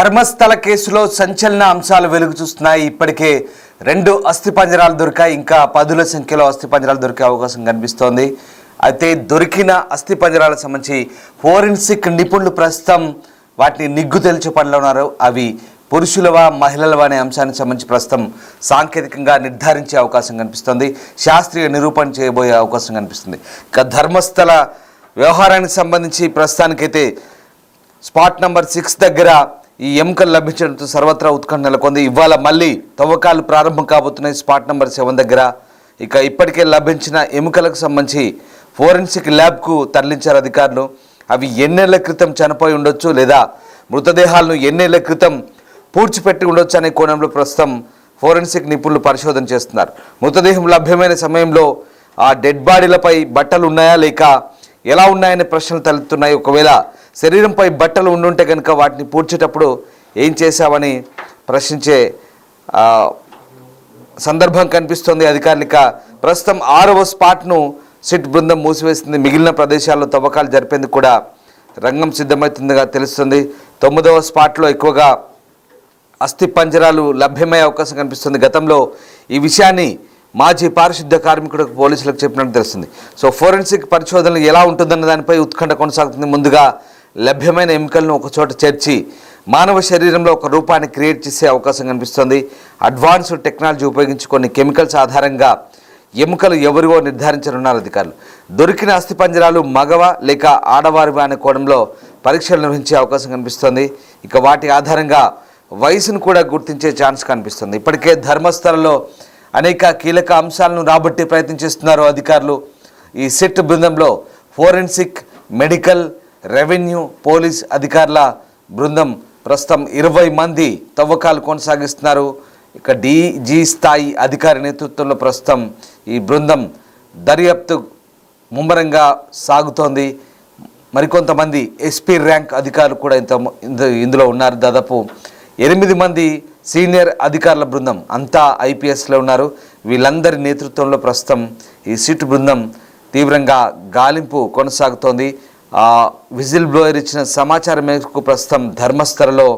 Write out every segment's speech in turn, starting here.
ధర్మస్థల కేసులో సంచలన అంశాలు వెలుగు చూస్తున్నాయి. ఇప్పటికే 2 అస్థిపంజరాలు దొరికాయి. ఇంకా 10ల సంఖ్యలో అస్థిపంజరాలు దొరికే అవకాశం కనిపిస్తోంది. అయితే దొరికిన అస్థిపంజరాలకు సంబంధించి ఫోరెన్సిక్ నిపుణులు ప్రస్తుతం వాటిని నిగ్గు తేల్చే పనిలో ఉన్నారు. అవి పురుషులవా మహిళలవా అనే అంశానికి సంబంధించి ప్రస్తుతం సాంకేతికంగా నిర్ధారించే అవకాశం కనిపిస్తుంది. శాస్త్రీయ నిరూపణ చేయబోయే అవకాశం కనిపిస్తుంది. ఇక ధర్మస్థల వ్యవహారానికి సంబంధించి ప్రస్తుతానికైతే స్పాట్ నెంబర్ 6 దగ్గర ఈ ఎముకలు లభించడంతో సర్వత్రా ఉత్కంఠ నెలకొంది. ఇవాళ మళ్ళీ తవ్వకాలు ప్రారంభం కాబోతున్నాయి స్పాట్ నెంబర్ 7 దగ్గర. ఇక ఇప్పటికే లభించిన ఎముకలకు సంబంధించి ఫోరెన్సిక్ ల్యాబ్కు తరలించారు అధికారులు. అవి ఎన్నేళ్ల క్రితం చనిపోయి ఉండొచ్చు లేదా మృతదేహాలను ఎన్నేళ్ల క్రితం పూడ్చిపెట్టి ఉండొచ్చు అనే కోణంలో ప్రస్తుతం ఫోరెన్సిక్ నిపుణులు పరిశోధన చేస్తున్నారు. మృతదేహం లభ్యమైన సమయంలో ఆ డెడ్ బాడీలపై బట్టలు ఉన్నాయా లేక ఎలా ఉన్నాయనే ప్రశ్నలు తలెత్తున్నాయి. ఒకవేళ శరీరంపై బట్టలు ఉండుంటే కనుక వాటిని పూడ్చేటప్పుడు ఏం చేశావని ప్రశ్నించే సందర్భం కనిపిస్తోంది అధికారులక. ప్రస్తుతం 6వ స్పాట్ను సిట్ బృందం మూసివేసింది. మిగిలిన ప్రదేశాల్లో తవ్వకాలు జరిపేందుకు కూడా రంగం సిద్ధమవుతుందిగా తెలుస్తుంది. 9వ స్పాట్లో ఎక్కువగా అస్థి పంజరాలు లభ్యమయ్యే అవకాశం కనిపిస్తుంది. గతంలో ఈ విషయాన్ని మాజీ పారిశుద్ధ్య కార్మికులకు పోలీసులకు చెప్పినట్టు తెలుస్తుంది. సో ఫోరెన్సిక్ పరిశోధనలు ఎలా ఉంటుందన్న దానిపై ఉత్కంఠ కొనసాగుతుంది. ముందుగా లభ్యమైన ఎముకలను ఒకచోట చేర్చి మానవ శరీరంలో ఒక రూపాన్ని క్రియేట్ చేసే అవకాశం కనిపిస్తుంది. అడ్వాన్స్డ్ టెక్నాలజీ ఉపయోగించి కొన్ని కెమికల్స్ ఆధారంగా ఎముకలు ఎవరివో నిర్ధారించనున్నారు అధికారులు. దొరికిన అస్థిపంజరాలు మగవ లేక ఆడవారివా అనే కోణంలో పరీక్షలు నిర్వహించే అవకాశం కనిపిస్తుంది. ఇక వాటి ఆధారంగా వయసును కూడా గుర్తించే ఛాన్స్ కనిపిస్తుంది. ఇప్పటికే ధర్మస్థలలో అనేక కీలక అంశాలను రాబట్టే ప్రయత్నం చేస్తున్నారు అధికారులు. ఈ సిట్ బృందంలో ఫోరెన్సిక్, మెడికల్, రెవెన్యూ, పోలీస్ అధికారుల బృందం ప్రస్తుతం 20 మంది తవ్వకాలు కొనసాగిస్తున్నారు. ఇక డీజీ స్థాయి అధికారి నేతృత్వంలో ప్రస్తుతం ఈ బృందం దర్యాప్తు ముమ్మరంగా సాగుతోంది. మరికొంతమంది ఎస్పీ ర్యాంక్ అధికారులు కూడా ఇందులో ఉన్నారు. దాదాపు 8 మంది సీనియర్ అధికారుల బృందం అంతా ఐపీఎస్లో ఉన్నారు. వీళ్ళందరి నేతృత్వంలో ప్రస్తుతం ఈ సిట్ బృందం తీవ్రంగా గాలింపు కొనసాగుతోంది. విజిల్ బ్లోయర్ ఇచ్చిన సమాచారం మేరకు ప్రస్తుతం ధర్మస్థలలో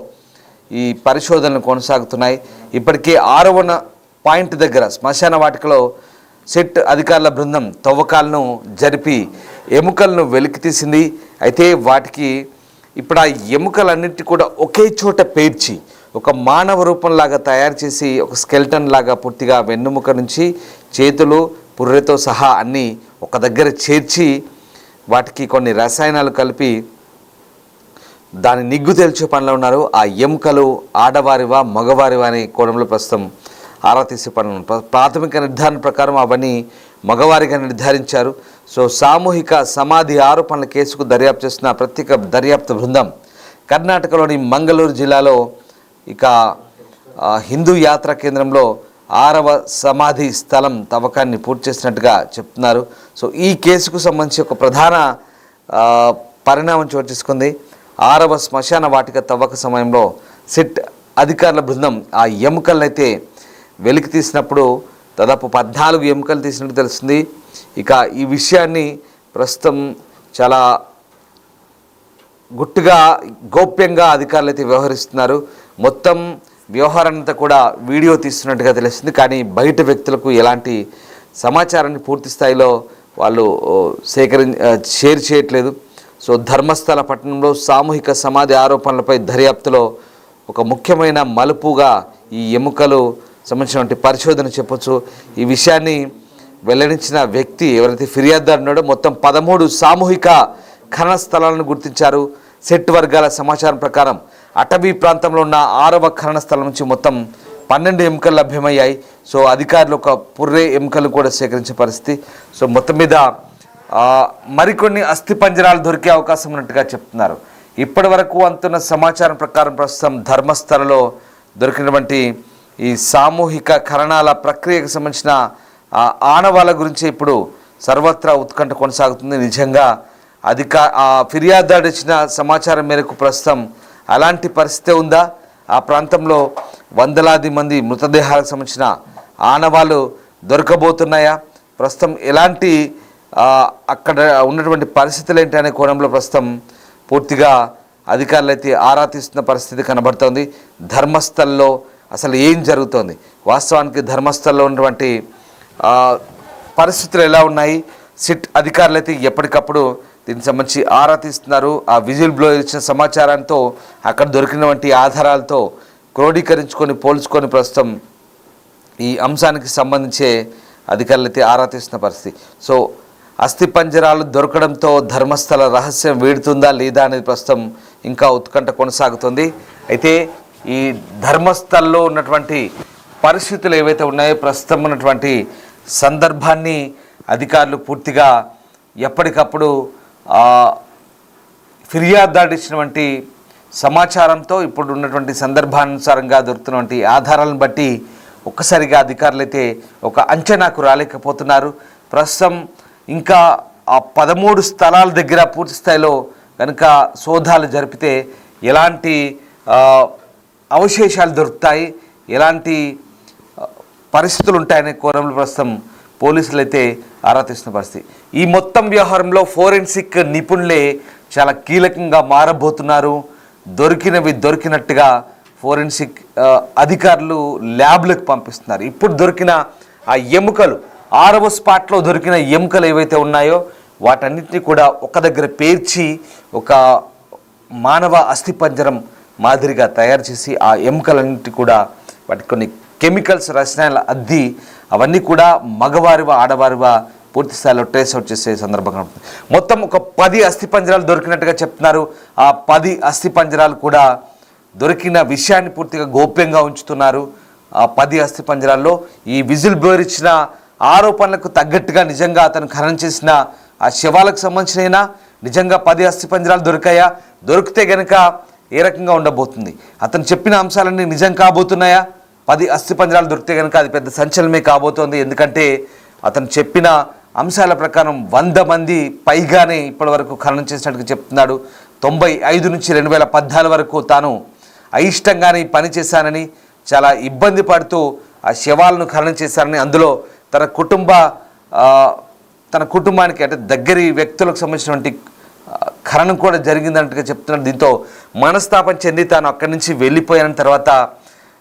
ఈ పరిశోధనలు కొనసాగుతున్నాయి. ఇప్పటికే 6వ పాయింట్ దగ్గర శ్మశాన వాటికలో సిట్ అధికారుల బృందం తవ్వకాలను జరిపి ఎముకలను వెలికితీసింది. అయితే వాటికి ఇప్పుడు ఆ ఎముకలన్నింటి కూడా ఒకే చోట పేర్చి ఒక మానవ రూపంలాగా తయారు చేసి ఒక స్కెల్టన్ లాగా పూర్తిగా వెన్నుముక నుంచి చేతులు పుర్రెతో సహా అన్నీ ఒక దగ్గర చేర్చి వాటికి కొన్ని రసాయనాలు కలిపి దాని నిగ్గు తేల్చే పనిలో ఉన్నారు. ఆ ఎముకలు ఆడవారివా మగవారివా అనే కోణంలో ప్రస్తుతం ఆరా తీసే పనులు. ప్రాథమిక నిర్ధారణ ప్రకారం అవన్నీ మగవారిగా నిర్ధారించారు. సో సామూహిక సమాధి ఆరోపణల కేసుకు దర్యాప్తు చేస్తున్న ప్రత్యేక దర్యాప్తు బృందం కర్ణాటకలోని మంగళూరు జిల్లాలో ఇక హిందూ యాత్రా కేంద్రంలో 6వ సమాధి స్థలం తవ్వకాన్ని పూర్తి చేసినట్టుగా చెప్తున్నారు. సో ఈ కేసుకు సంబంధించి ఒక ప్రధాన పరిణామం చోటు చేసుకుంది. 6వ శ్మశాన వాటిక తవ్వక సమయంలో సిట్ అధికారుల బృందం ఆ ఎముకలను అయితే వెలికి తీసినప్పుడు దాదాపు 14 ఎముకలు తీసినట్టు తెలుస్తుంది. ఇక ఈ విషయాన్ని ప్రస్తుతం చాలా గుట్టుగా గోప్యంగా అధికారులు అయితే వ్యవహరిస్తున్నారు. మొత్తం వ్యవహారాన్నంతా కూడా వీడియో తీస్తున్నట్టుగా తెలుస్తుంది. కానీ బయట వ్యక్తులకు ఎలాంటి సమాచారాన్ని పూర్తి స్థాయిలో వాళ్ళు షేర్ చేయట్లేదు. సో ధర్మస్థల పట్టణంలో సామూహిక సమాధి ఆరోపణలపై దర్యాప్తులో ఒక ముఖ్యమైన మలుపుగా ఈ ఎముకలు సంబంధించినటువంటి పరిశోధన చెప్పొచ్చు. ఈ విషయాన్ని వెల్లడించిన వ్యక్తి ఎవరైతే ఫిర్యాదుదారు ఉన్నాడో మొత్తం 13 సామూహిక ఖనన స్థలాలను గుర్తించారు. సెట్ వర్గాల సమాచారం ప్రకారం అటవీ ప్రాంతంలో ఉన్న 6వ ఖనన స్థలం నుంచి మొత్తం 12 ఎముకలు లభ్యమయ్యాయి. సో అధికారులు ఒక పుర్రే ఎముకలు కూడా సేకరించే పరిస్థితి. సో మొత్తం మీద మరికొన్ని అస్థిపంజరాలు దొరికే అవకాశం ఉన్నట్టుగా చెప్తున్నారు. ఇప్పటి వరకు అందుతున్న సమాచారం ప్రకారం ప్రస్తుతం ధర్మస్థలలో దొరికినటువంటి ఈ సామూహిక ఖననాల ప్రక్రియకు సంబంధించిన ఆనవాళ్ళ గురించి ఇప్పుడు సర్వత్రా ఉత్కంఠ కొనసాగుతుంది. నిజంగా ఫిర్యాదుదారు ఇచ్చిన సమాచారం మేరకు ప్రస్తుతం అలాంటి పరిస్థితి ఉందా? ఆ ప్రాంతంలో వందలాది మంది మృతదేహాలకు సంబంధించిన ఆనవాళ్ళు దొరకబోతున్నాయా? ప్రస్తుతం ఎలాంటి అక్కడ ఉన్నటువంటి పరిస్థితులు ఏంటి అనే కోణంలో ప్రస్తుతం పూర్తిగా అధికారులు అయితే ఆరా తీస్తున్న పరిస్థితి కనబడుతోంది. ధర్మస్థల్లో అసలు ఏం జరుగుతోంది, వాస్తవానికి ధర్మస్థల్లో ఉన్నటువంటి పరిస్థితులు ఎలా ఉన్నాయి, సిట్ అధికారులు అయితే ఎప్పటికప్పుడు దీనికి సంబంధించి ఆరా తీస్తున్నారు. ఆ విజిల్ బ్లో ఇచ్చిన సమాచారంతో అక్కడ దొరికినటువంటి ఆధారాలతో క్రోడీకరించుకొని పోల్చుకొని ప్రస్తుతం ఈ అంశానికి సంబంధించే అధికారులు అయితే ఆరా తీస్తున్న పరిస్థితి. సో అస్థిపంజరాలు దొరకడంతో ధర్మస్థల రహస్యం వీడుతుందా లేదా అనేది ప్రస్తుతం ఇంకా ఉత్కంఠ కొనసాగుతుంది. అయితే ఈ ధర్మస్థల్లో ఉన్నటువంటి పరిస్థితులు ఏవైతే ఉన్నాయో, ప్రస్తుతం ఉన్నటువంటి సందర్భాన్ని అధికారులు పూర్తిగా ఎప్పటికప్పుడు ఫిర్యాదుదాడిచ్చినటువంటి సమాచారంతో ఇప్పుడు ఉన్నటువంటి సందర్భానుసారంగా దొరుకుతున్నటువంటి ఆధారాలను బట్టి ఒక్కసారిగా అధికారులు అయితే ఒక అంచనాకు రాలేకపోతున్నారు. ప్రస్తుతం ఇంకా ఆ 13 స్థలాల దగ్గర పూర్తి స్థాయిలో కనుక సోదాలు జరిపితే ఎలాంటి అవశేషాలు దొరుకుతాయి, ఎలాంటి పరిస్థితులు ఉంటాయనే కోణంలో ప్రస్తుతం పోలీసులు అయితే ఆరా తీస్తున్న పరిస్థితి. ఈ మొత్తం వ్యవహారంలో ఫోరెన్సిక్ నిపుణులే చాలా కీలకంగా మారబోతున్నారు. దొరికినవి దొరికినట్టుగా ఫోరెన్సిక్ అధికారులు ల్యాబ్లకు పంపిస్తున్నారు. ఇప్పుడు దొరికిన ఆ ఎముకలు, 6వ స్పాట్లో దొరికిన ఎముకలు ఏవైతే ఉన్నాయో వాటన్నిటిని కూడా ఒక దగ్గర పేర్చి ఒక మానవ అస్థిపంజరం మాదిరిగా తయారు చేసి ఆ ఎముకలన్నిటి కూడా వాటికి కొన్ని కెమికల్స్ రసాయనాలు అద్ది అవన్నీ కూడా మగవారివా ఆడవారివా పూర్తి స్థాయిలో ట్రేస్ అవుట్ చేసే సందర్భంగా ఉంటుంది. మొత్తం ఒక 10 అస్థిపంజరాలు దొరికినట్టుగా చెప్తున్నారు. ఆ 10 అస్థిపంజరాలు కూడా దొరికిన విషయాన్ని పూర్తిగా గోప్యంగా ఉంచుతున్నారు. ఆ 10 అస్థిపంజరాల్లో ఈ విజిల్ బ్లోయర్ ఇచ్చిన ఆరోపణలకు తగ్గట్టుగా నిజంగా అతను ఖననం చేసిన ఆ శవాలకు సంబంధించిన నిజంగా 10 అస్థిపంజరాలు దొరికాయా, దొరికితే గనక ఏ రకంగా ఉండబోతుంది, అతను చెప్పిన అంశాలన్నీ నిజం కాబోతున్నాయా, 10 అస్థిపంజరాలు దొరికితే కనుక అది పెద్ద సంచలనమే కాబోతోంది. ఎందుకంటే అతను చెప్పిన అంశాల ప్రకారం 100 మంది పైగానే ఇప్పటి వరకు ఖననం చేసినట్టుగా చెప్తున్నాడు. 95 నుంచి 2014 వరకు తాను అయిష్టంగానే పని చేశానని, చాలా ఇబ్బంది పడుతూ ఆ శవాలను ఖననం చేశానని, అందులో తన కుటుంబానికి అంటే దగ్గరి వ్యక్తులకు సంబంధించినటువంటి ఖననం కూడా జరిగిందన్నట్టుగా చెప్తున్నాడు. దీంతో మనస్తాపం చెంది తాను అక్కడి నుంచి వెళ్ళిపోయిన తర్వాత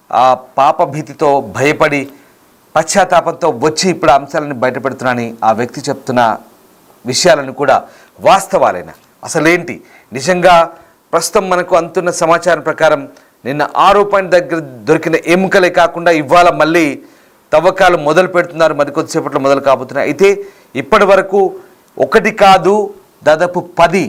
ఆ పాప భీతితో భయపడి పశ్చాత్తాపంతో వచ్చి ఇప్పుడు అంశాలను బయటపెడుతున్నానని ఆ వ్యక్తి చెప్తున్న విషయాలను కూడా వాస్తవాలైన అసలేంటి, నిజంగా ప్రస్తుతం మనకు అందుతున్న సమాచారం ప్రకారం నిన్న 6 పాయింట్ దగ్గర దొరికిన ఎముకలే కాకుండా ఇవాళ మళ్ళీ తవ్వకాలు మొదలు పెడుతున్నారు, మరికొద్దిసేపట్లో మొదలు కాబోతున్నాయి. అయితే ఇప్పటి వరకు 1 కాదు దాదాపు 10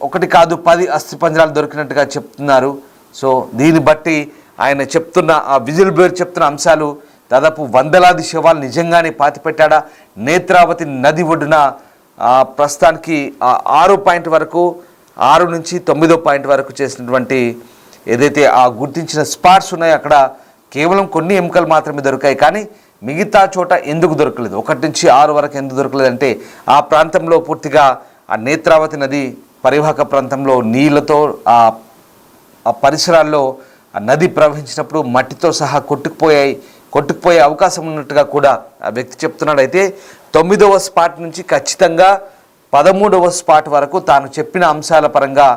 1 కాదు 10 అస్థిపంజరాలు దొరికినట్టుగా చెప్తున్నారు. సో దీన్ని బట్టి ఆయన చెప్తున్న ఆ విజిల్ బ్లోయర్ చెప్తున్న అంశాలు దాదాపు వందలాది శవాలు నిజంగానే పాతిపెట్టాడా, నేత్రావతి నది ఒడ్డున ప్రస్తుతానికి 6 పాయింట్ వరకు 6 నుంచి 9వ పాయింట్ వరకు చేసినటువంటి ఏదైతే ఆ గుర్తించిన స్పాట్స్ ఉన్నాయో అక్కడ కేవలం కొన్ని ఎముకలు మాత్రమే దొరికాయి. కానీ మిగతా చోట ఎందుకు దొరకలేదు, 1 నుంచి 6 వరకు ఎందుకు దొరకలేదు అంటే ఆ ప్రాంతంలో పూర్తిగా ఆ నేత్రావతి నది పరివాహక ప్రాంతంలో నీళ్లతో ఆ పరిసరాల్లో ఆ నది ప్రవహించినప్పుడు మట్టితో సహా కొట్టుకుపోయే అవకాశం ఉన్నట్టుగా కూడా ఆ వ్యక్తి చెప్తున్నాడు. అయితే 9వ స్పాట్ నుంచి ఖచ్చితంగా 13వ స్పాట్ వరకు తాను చెప్పిన అంశాల పరంగా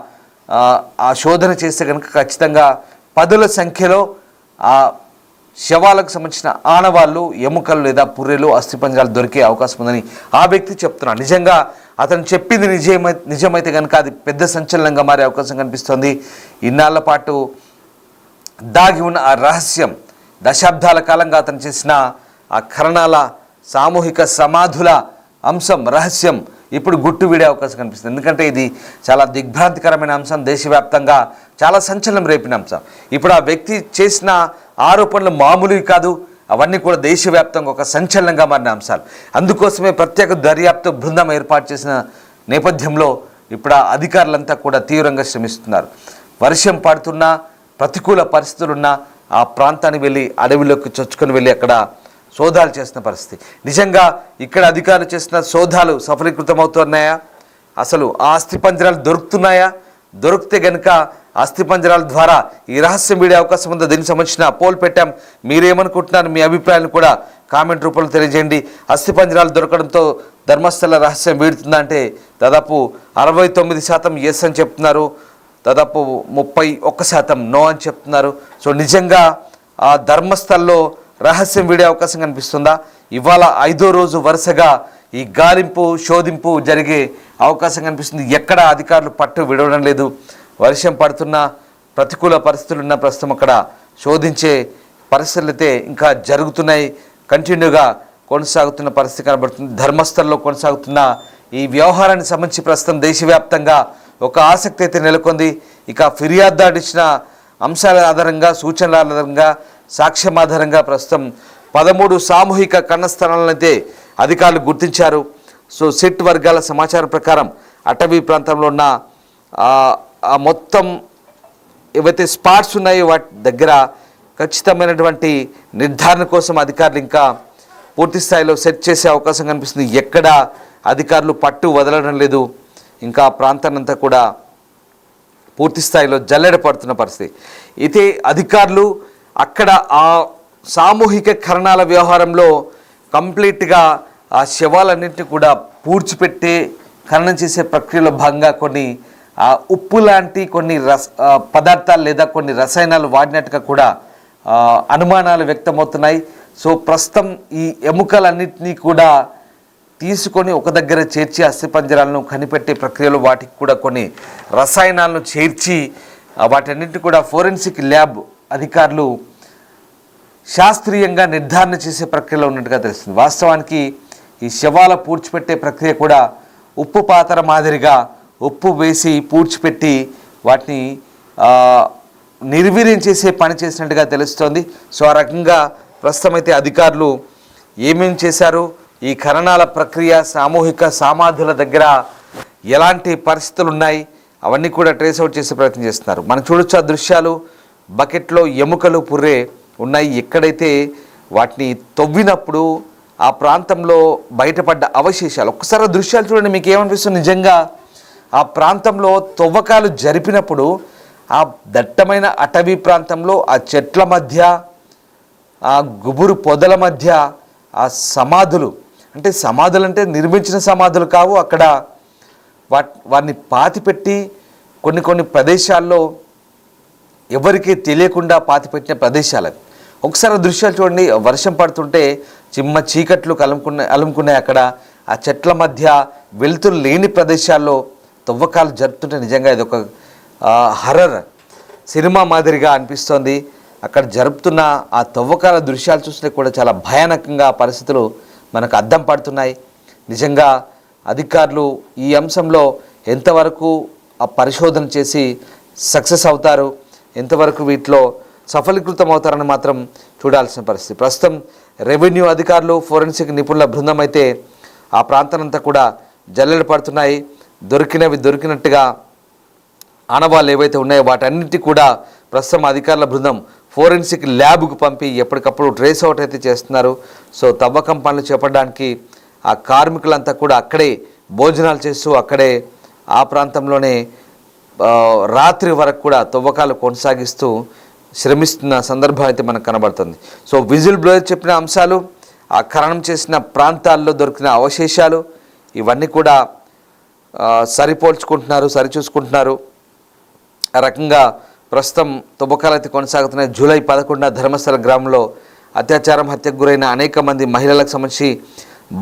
ఆ శోధన చేస్తే కనుక ఖచ్చితంగా 10ల సంఖ్యలో ఆ శవాలకు సంబంధించిన ఆనవాళ్ళు, ఎముకలు లేదా పుర్రెలు, అస్థిపంజరాలు దొరికే అవకాశం ఉందని ఆ వ్యక్తి చెప్తున్నాడు. నిజంగా అతను చెప్పింది నిజమైతే కనుక అది పెద్ద సంచలనంగా మారే అవకాశం కనిపిస్తుంది. ఇన్నాళ్ల పాటు దాగి ఉన్న ఆ రహస్యం, దశాబ్దాల కాలంగా అతను చేసిన ఆ ఖననాల, సామూహిక సమాధుల అంశం, రహస్యం ఇప్పుడు గుట్టు వీడే అవకాశం కనిపిస్తుంది. ఎందుకంటే ఇది చాలా దిగ్భ్రాంతికరమైన అంశం, దేశవ్యాప్తంగా చాలా సంచలనం రేపిన అంశం. ఇప్పుడు ఆ వ్యక్తి చేసిన ఆరోపణలు మామూలువి కాదు, అవన్నీ కూడా దేశవ్యాప్తంగా ఒక సంచలనంగా మారిన అంశాలు. అందుకోసమే ప్రత్యేక దర్యాప్తు బృందం ఏర్పాటు చేసిన నేపథ్యంలో ఇప్పుడు ఆ అధికారులంతా కూడా తీవ్రంగా శ్రమిస్తున్నారు. వర్షం పడుతున్నా, ప్రతికూల పరిస్థితులున్నా ఆ ప్రాంతానికి వెళ్ళి అడవిలోకి చొచ్చుకొని వెళ్ళి అక్కడ సోదాలు చేస్తున్న పరిస్థితి. నిజంగా ఇక్కడ అధికారులు చేసిన సోదాలు సఫలీకృతమవుతున్నాయా, అసలు ఆ అస్థిపంజరాలు దొరుకుతున్నాయా, దొరికితే కనుక అస్థిపంజరాల ద్వారా ఈ రహస్యం వీడే అవకాశం ఉందో, దీనికి సంబంధించిన పోల్ పెట్టాం. మీరేమనుకుంటున్నారు, మీ అభిప్రాయాలను కూడా కామెంట్ రూపంలో తెలియజేయండి. అస్థిపంజరాలు దొరకడంతో ధర్మస్థల రహస్యం వీడుతుందా అంటే దాదాపు 69% ఎస్ అని చెప్తున్నారు. దాదాపు 31% నో అని చెప్తున్నారు. సో నిజంగా ఆ ధర్మస్థల్లో రహస్యం వీడే అవకాశం కనిపిస్తుందా? ఇవాళ 5వ రోజు వరుసగా ఈ గాలింపు శోధింపు జరిగే అవకాశం కనిపిస్తుంది. ఎక్కడ అధికారులు పట్టు విడవడం లేదు. వర్షం పడుతున్న ప్రతికూల పరిస్థితులు ఉన్న ప్రస్తుతం అక్కడ శోధించే పరిస్థితులు అయితే ఇంకా జరుగుతున్నాయి. కంటిన్యూగా కొనసాగుతున్న పరిస్థితి కనబడుతుంది. ధర్మస్థల్లో కొనసాగుతున్న ఈ వ్యవహారానికి సంబంధించి ప్రస్తుతం దేశవ్యాప్తంగా ఒక ఆసక్తి అయితే నెలకొంది. ఇక ఫిర్యాదుదారు ఇచ్చిన అంశాల ఆధారంగా, సూచనల ఆధారంగా, సాక్ష్యం ఆధారంగా ప్రస్తుతం 13 సామూహిక కన్నస్థలాలను అయితే అధికారులు గుర్తించారు. సో సిట్ వర్గాల సమాచారం ప్రకారం అటవీ ప్రాంతంలో ఉన్న మొత్తం ఏవైతే స్పాట్స్ ఉన్నాయో వాటి దగ్గర ఖచ్చితమైనటువంటి నిర్ధారణ కోసం అధికారులు ఇంకా పూర్తి స్థాయిలో సెట్ చేసే అవకాశం కనిపిస్తుంది. ఎక్కడ అధికారులు పట్టు వదలడం లేదు. ఇంకా ప్రాంతాన్నంతా కూడా పూర్తి స్థాయిలో జల్లెడ పడుతున్న పరిస్థితి. అయితే అధికారులు అక్కడ ఆ సామూహిక ఖననాల వ్యవహారంలో కంప్లీట్గా ఆ శవాలన్నింటినీ కూడా పూడ్చిపెట్టి ఖననం చేసే ప్రక్రియలో భాగంగా కొన్ని ఉప్పు లాంటి కొన్ని పదార్థాలు లేదా కొన్ని రసాయనాలు వాడినట్టుగా కూడా అనుమానాలు వ్యక్తమవుతున్నాయి. సో ప్రస్తుతం ఈ ఎముకలన్నింటినీ కూడా తీసుకొని ఒక దగ్గర చేర్చి అస్థిపంజరాలను కనిపెట్టే ప్రక్రియలో వాటికి కూడా కొన్ని రసాయనాలను చేర్చి వాటన్నింటినీ కూడా ఫోరెన్సిక్ ల్యాబ్ అధికారులు శాస్త్రీయంగా నిర్ధారణ చేసే ప్రక్రియలో ఉన్నట్టుగా తెలుస్తుంది. వాస్తవానికి ఈ శవాల పూడ్చిపెట్టే ప్రక్రియ కూడా ఉప్పు పాత్ర మాదిరిగా ఉప్పు వేసి పూడ్చిపెట్టి వాటిని నిర్వీర్యం చేసే పని చేసినట్టుగా తెలుస్తోంది. సో ఆ రకంగా ప్రస్తుతం అయితే అధికారులు ఏమేం చేశారు, ఈ ఖననాల ప్రక్రియ సామూహిక సమాధుల దగ్గర ఎలాంటి పరిస్థితులు ఉన్నాయి అవన్నీ కూడా ట్రేస్ అవుట్ చేసే ప్రయత్నం చేస్తున్నారు. మనం చూడొచ్చు ఆ దృశ్యాలు. బకెట్లో ఎముకలు పుర్రే ఉన్నాయి. ఎక్కడైతే వాటిని తవ్వినప్పుడు ఆ ప్రాంతంలో బయటపడ్డ అవశేషాలు, ఒక్కసారి ఆ దృశ్యాలు చూడండి, మీకు ఏమనిపిస్తుంది? నిజంగా ఆ ప్రాంతంలో తవ్వకాలు జరిపినప్పుడు ఆ దట్టమైన అటవీ ప్రాంతంలో ఆ చెట్ల మధ్య, ఆ గుబురు పొదల మధ్య ఆ సమాధులు, అంటే సమాధులు అంటే నిర్మించిన సమాధులు కావు, అక్కడ వాటిని పాతిపెట్టి కొన్ని ప్రదేశాల్లో ఎవరికీ తెలియకుండా పాతిపెట్టిన ప్రదేశాలు. ఒకసారి దృశ్యాలు చూడండి. వర్షం పడుతుంటే చిమ్మ చీకట్లు అలుముకున్నాయి. అక్కడ ఆ చెట్ల మధ్య వెలుతురు లేని ప్రదేశాల్లో తవ్వకాలు జరుపుతుంటే నిజంగా ఇది ఒక హర్రర్ సినిమా మాదిరిగా అనిపిస్తోంది. అక్కడ జరుపుతున్న ఆ తవ్వకాల దృశ్యాలు చూస్తే కూడా చాలా భయానకంగా పరిస్థితులు మనకు అద్దం పడుతున్నాయి. నిజంగా అధికారులు ఈ అంశంలో ఎంతవరకు ఆ పరిశోధన చేసి సక్సెస్ అవుతారు, ఎంతవరకు వీటిలో సఫలీకృతం అవుతారని మాత్రం చూడాల్సిన పరిస్థితి. ప్రస్తుతం రెవెన్యూ అధికారులు, ఫోరెన్సిక్ నిపుణుల బృందం అయితే ఆ ప్రాంతానంతా కూడా జల్లెడ పడుతున్నాయి. దొరికినట్టుగా ఆనవాళ్ళు ఏవైతే ఉన్నాయో వాటన్నిటి కూడా ప్రస్తుతం అధికారుల బృందం ఫోరెన్సిక్ ల్యాబ్కు పంపి ఎప్పటికప్పుడు ట్రేస్ అవుట్ అయితే చేస్తున్నారు. సో తవ్వకం పనులు చేపట్టడానికి ఆ కార్మికులంతా కూడా అక్కడే భోజనాలు చేస్తూ అక్కడే ఆ ప్రాంతంలోనే రాత్రి వరకు కూడా తవ్వకాలు కొనసాగిస్తూ శ్రమిస్తున్న సందర్భం అయితే మనకు కనబడుతుంది. సో విజిల్ బ్లోయర్ చెప్పిన అంశాలు, ఆ ఖననం చేసిన ప్రాంతాల్లో దొరికిన అవశేషాలు ఇవన్నీ కూడా సరిచూసుకుంటున్నారు. ఆ రకంగా ప్రస్తుతం తవ్వకాలు అయితే కొనసాగుతున్నాయి. జూలై 11న ధర్మస్థల గ్రామంలో అత్యాచారం, హత్యకు గురైన అనేక మంది మహిళలకు సంబంధించి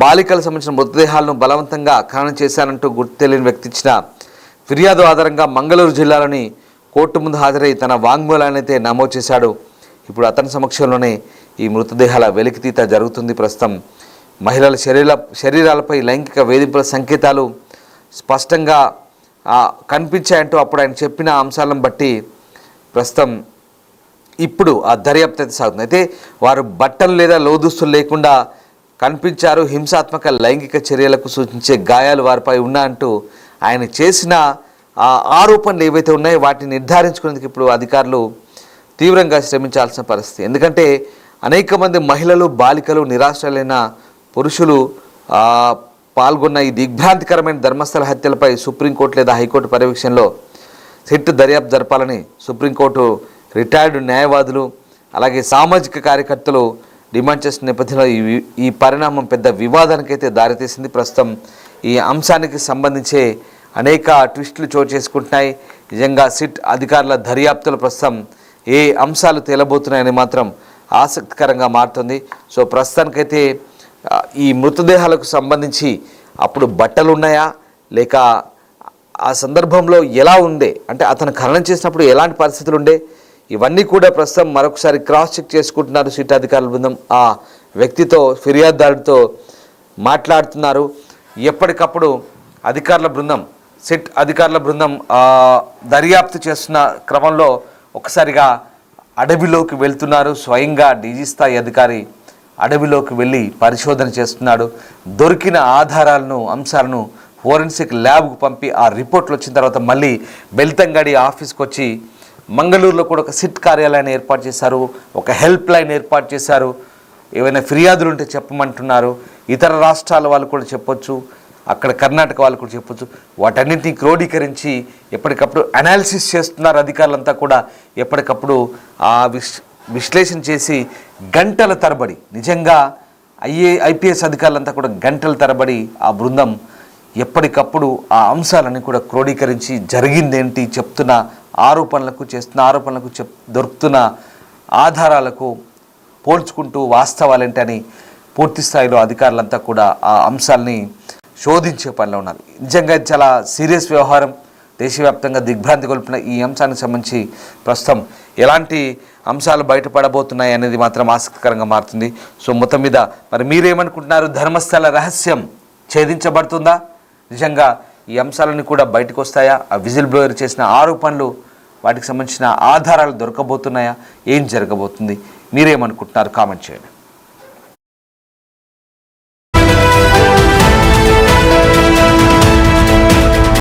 బాలికలకు సంబంధించిన మృతదేహాలను బలవంతంగా ఖననం చేశానంటూ గుర్తు తెలియని వ్యక్తి ఇచ్చిన ఫిర్యాదు ఆధారంగా మంగళూరు జిల్లాలోని కోర్టు ముందు హాజరై తన వాంగ్మూలాన్ని అయితే నమోదు చేశాడు. ఇప్పుడు అతని సమక్షంలోనే ఈ మృతదేహాల వెలికితీత జరుగుతుంది. ప్రస్తుతం మహిళల శరీరాలపై లైంగిక వేధింపుల సంకేతాలు స్పష్టంగా కనిపించాయంటూ అప్పుడు ఆయన చెప్పిన అంశాలను బట్టి ప్రస్తుతం ఇప్పుడు ఆ దర్యాప్తు అయితే సాగుతుంది. అయితే వారు బట్టలు లేదా లోదుస్తులు లేకుండా కనిపించారు, హింసాత్మక లైంగిక చర్యలకు సూచించే గాయాలు వారిపై ఉన్నాయంటూ ఆయన చేసిన ఆరోపణలు ఏవైతే ఉన్నాయో వాటిని నిర్ధారించుకునేందుకు ఇప్పుడు అధికారులు తీవ్రంగా శ్రమించాల్సిన పరిస్థితి. ఎందుకంటే అనేక మంది మహిళలు, బాలికలు, నిరాశ్రయులైన పురుషులు పాల్గొన్న ఈ దిగ్భ్రాంతికరమైన ధర్మస్థల హత్యలపై సుప్రీంకోర్టు లేదా హైకోర్టు పర్యవేక్షణలో సిట్ దర్యాప్తు జరపాలని సుప్రీంకోర్టు రిటైర్డ్ న్యాయవాదులు అలాగే సామాజిక కార్యకర్తలు డిమాండ్ చేసిన నేపథ్యంలో ఈ పరిణామం పెద్ద వివాదానికైతే దారితీసింది. ప్రస్తుతం ఈ అంశానికి సంబంధించే అనేక ట్విస్టులు చోటు చేసుకుంటున్నాయి. నిజంగా సిట్ అధికారుల దర్యాప్తులో ప్రస్తుతం ఏ అంశాలు తేలబోతున్నాయని మాత్రం ఆసక్తికరంగా మారుతుంది. సో ప్రస్తుతానికైతే ఈ మృతదేహాలకు సంబంధించి అప్పుడు బట్టలు ఉన్నాయా, లేక ఆ సందర్భంలో ఎలా ఉండే, అంటే అతను ఖననం చేసినప్పుడు ఎలాంటి పరిస్థితులు ఉండే, ఇవన్నీ కూడా ప్రస్తుతం మరొకసారి క్రాస్ చెక్ చేసుకుంటున్నారు సిట్ అధికారుల బృందం. ఆ వ్యక్తితో, ఫిర్యాదుదారుడితో మాట్లాడుతున్నారు. ఎప్పటికప్పుడు అధికారుల బృందం, సిట్ అధికారుల బృందం దర్యాప్తు చేస్తున్న క్రమంలో ఒకసారిగా అడవిలోకి వెళ్తున్నారు. స్వయంగా డీజీ స్థాయి అధికారి అడవిలోకి వెళ్ళి పరిశోధన చేస్తున్నాడు. దొరికిన ఆధారాలను, అంశాలను ఫోరెన్సిక్ ల్యాబ్కు పంపి ఆ రిపోర్ట్లు వచ్చిన తర్వాత మళ్ళీ బెల్తంగడి ఆఫీస్కి వచ్చి మంగళూరులో కూడా ఒక సిట్ కార్యాలయాన్ని ఏర్పాటు చేశారు, ఒక హెల్ప్ లైన్ ఏర్పాటు చేశారు. ఏవైనా ఫిర్యాదులు ఉంటే చెప్పమంటున్నారు. ఇతర రాష్ట్రాల వాళ్ళు కూడా చెప్పొచ్చు, అక్కడ కర్ణాటక వాళ్ళు కూడా చెప్పొచ్చు. వాటన్నింటినీ క్రోడీకరించి ఎప్పటికప్పుడు అనాలిసిస్ చేస్తున్నారు అధికారులంతా కూడా. ఎప్పటికప్పుడు ఆ విశ్లేషణ చేసి గంటల తరబడి, నిజంగా ఐపీఎస్ అధికారులంతా కూడా గంటల తరబడి ఆ బృందం ఎప్పటికప్పుడు ఆ అంశాలన్నీ కూడా క్రోడీకరించి జరిగిందేంటి, చెప్తున్న ఆరోపణలకు, చేస్తున్న ఆరోపణలకు, దొరుకుతున్న ఆధారాలకు పోల్చుకుంటూ వాస్తవాలేంటని పూర్తి స్థాయిలో అధికారులంతా కూడా ఆ అంశాలని శోధించే పనిలో ఉన్నారు. నిజంగా చాలా సీరియస్ వ్యవహారం. దేశవ్యాప్తంగా దిగ్భ్రాంతి కొల్పిన ఈ అంశానికి సంబంధించి ప్రస్తుతం ఎలాంటి అంశాలు బయటపడబోతున్నాయి అనేది మాత్రం ఆసక్తికరంగా మారుతుంది. సో మొత్తం మీద మరి మీరేమనుకుంటున్నారు? ధర్మస్థల రహస్యం ఛేదించబడుతుందా? నిజంగా ఈ అంశాలన్నీ కూడా బయటకు వస్తాయా? ఆ విజిల్ బ్లోయర్ చేసిన ఆరోపణలు, వాటికి సంబంధించిన ఆధారాలు దొరకబోతున్నాయా? ఏం జరగబోతుంది? మీరేమనుకుంటున్నారు? కామెంట్ చేయండి.